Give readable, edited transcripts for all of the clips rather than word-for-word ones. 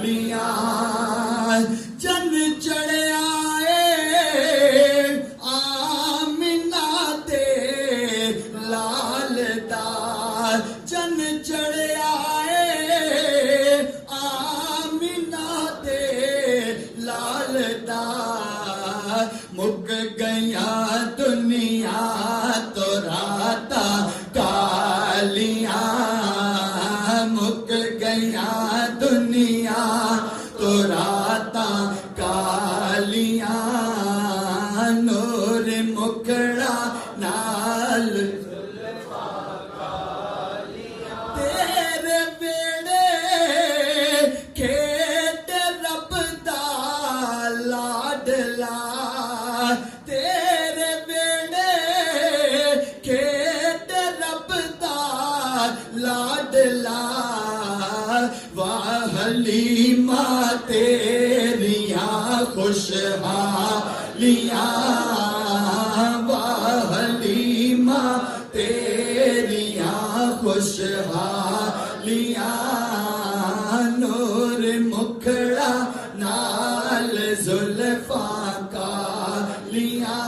कालियां चन चढ़िया आमिना ते लाल दा चन चढ़िया आमिना ते लाल दा मुक गया दुनिया तो राता कालियां मुक गया दुनिया तो राता कालियां नूर मुखड़ा नाल तेरे बेड़े खेत रब दा लाडला तेरे बेड़े खेत रब दा लाडला वाह हलीमा तेरिया खुशहालियां वाह हलीमा तेरिया खुशहालियां नूर मुखड़ा नाल जुल्फा कालियां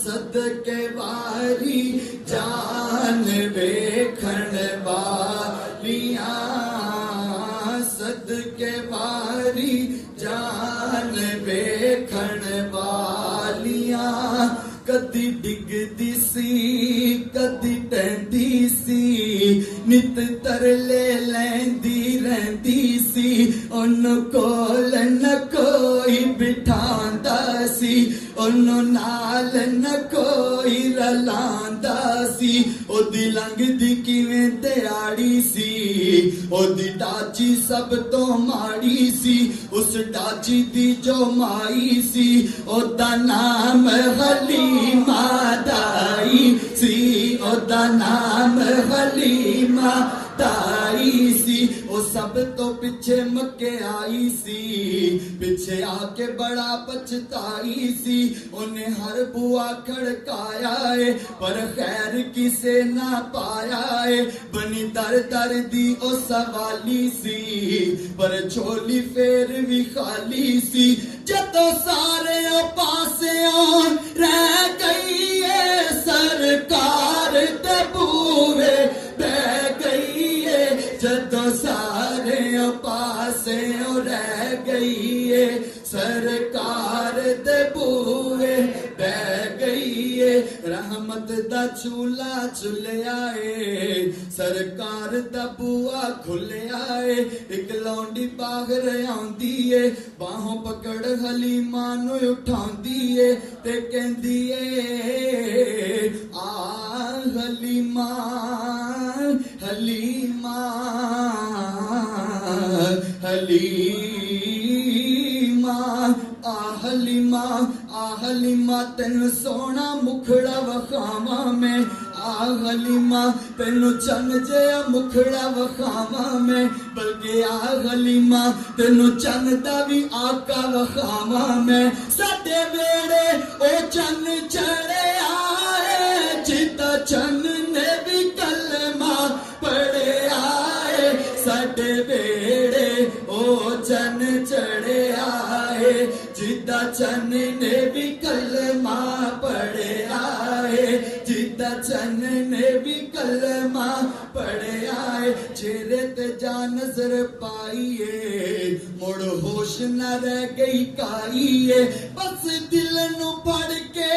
सदके वारी जान वेखण वालियां सदके वारी जान वेखण वालियां कदी डिगदी सी कदी टहदी सी नित तरले लैंदी रहंदी सी ओनु कोल न कोई बिठांदा सी ओनु नाल न कोई रलांदा सी ओदी लंघदी किवें दिहाड़ी सी ओदी डाची सब तो माड़ी सी उस डाची दी जो माई सी ओदा नाम हलीमा दाई सी ओदा नाम हलीमा दाई सी ओ सब तो पीछे मक्के आई सी पीछे आके बड़ा पछताई सी उन्हें हर बुआ खड़काया है पर खैर किसे ना पाया है बनी दर दर दी ओ सवाली सी पर झोली फेर भी खाली सी जदों सारे पासे रह गई है सरकार ते बूहे बह गई है जदों सारे पासे रह गई है सरकार दे बूहे बह गई है रहमत दा झूला झुलिया है सरकार दा बुआ खुलिया है एक लौंडी बाहर आंदी है बाहों पकड़ हलीमा नु उठांदी है ते कहंदी है आ हलीमा हलीमा हलीमा हलीमा तेन सोना मुखड़ा वखावा में हलीमा तेनु चन जया मुखड़ा वखावा में बल्कि हलीमा तेनु चन दा भी आका वखावा में साडे वेड़े ओ चन चढ़े आए चिता चन ने भी कलमा पढ़े आए साडे वेड़े ओ चन चढ़े आए जिदा चन ने भी कलमा पढ़े आए जिदा चन ने भी कलमा पढ़े आए चेहरे ते जा नजर पाइए मुड़ होश न रह गई काइए बस दिल नु पढ़ के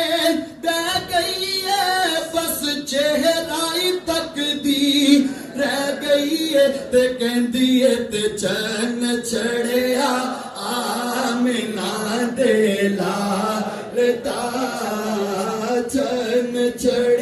बह गई है बस चेहरा ही तकदी रह गई है ते कहंदी है ते चन चढ़िया आमिना दे लाल दा चन चढ़